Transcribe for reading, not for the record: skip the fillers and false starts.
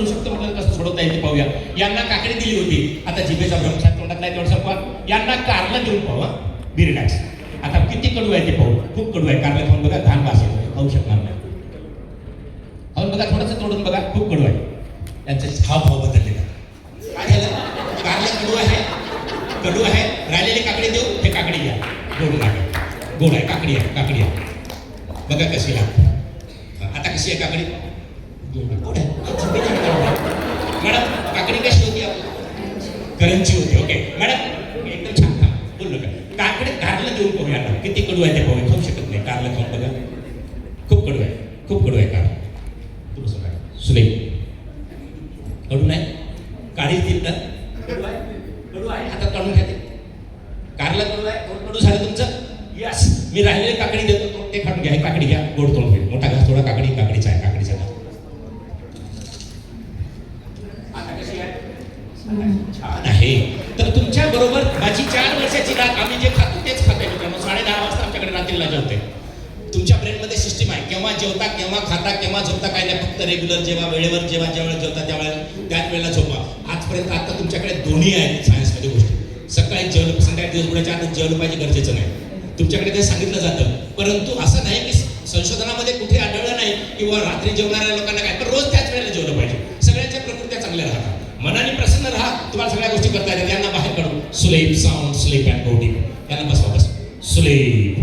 सोडू शकतो म्हटलं कसं सोडवता येते पाहूया. यांना काकडी दिली होती, आता जिभेचा भ्रमछात तोंडात नाही तेवढं संपवा. यांना कारलं देऊन पाहू. बी रिलॅक्स. आता किती कडू आहे ते पाहू. खूप कडू आहे. कारलं खाऊन बघा, घाण वास येतो, खाऊ शकणार नाही. खाऊन बघा, थोडंसं तोडून बघा, खूप कडू आहे. त्यांचे हावभाव बदलले. काय झालं? कारलं कडू आहे, कडू आहे. राहिलेली काकडी देऊ, हे काकडी घ्या, गोड आहे, गोड आहे, काकडी आहे, काकडी आहे. बघा कशी लागते. आता कशी आहे काकडी? गोड आहे. मॅडम काकडी कशी होती? करंची होती. ओके मॅडम एकदम छान काम बोललो का. काकडी कारलं देऊन पाहूया ना, किती कडू आहे ते पाहूया. खाऊ शकत नाही. कारलं खाऊन बघा, खूप कडू आहे, खूप कडू आहे कारलं. तुमचं काय सुले कडू नाही, काळी दिल तर कडू आहे. आता काढून घ्या ते. कारलं कडू आहे, कडू झालं तुमचं. यस, मी राहिलेली काकडी देतो, ते काढून घ्या. काकडी घ्या, गोड तोंड होईल. मोठा घास थोडा काकडी, काकडीचा आहे, काकडीचा घास. आता कशी आहे? छान आहे. तर तुमच्या बरोबर माझी 4 वर्षाची रात, आम्ही जे खातो तेच खाते मित्रांनो. 10:30 वाजता आमच्याकडे रात्रीला जेवते. तुमच्या ब्रेनमध्ये सिस्टीम आहे, केव्हा जेवता, केव्हा खाता, केव्हा झोपता, काय नाही. फक्त रेग्युलर जेव्हा वेळेवर जेव्हा ज्यावेळेला जेवता त्यावेळेला त्याच वेळेला झोपा. आजपर्यंत आता तुमच्याकडे दोन्ही आहेत सायन्समध्ये गोष्टी. सकाळी जेवलं, संध्याकाळी दिवसभराच्या आत जेवलं पाहिजे, गरजेचं नाही. तुमच्याकडे ते सांगितलं जातं. परंतु असं नाही की संशोधनामध्ये कुठे आढळलं नाही किंवा रात्री जेवणाऱ्या लोकांना काय, पण रोज त्याच वेळेला जेवलं पाहिजे. सगळ्यांच्या प्रकृत्या चांगल्या राहतात. मनाने प्रसन्न राहा, तुम्हाला सगळ्या गोष्टी करता येतात. यांना बाहेर काढू. Sleep sound, sleep and body. यांना बसवा, बस. स्लीप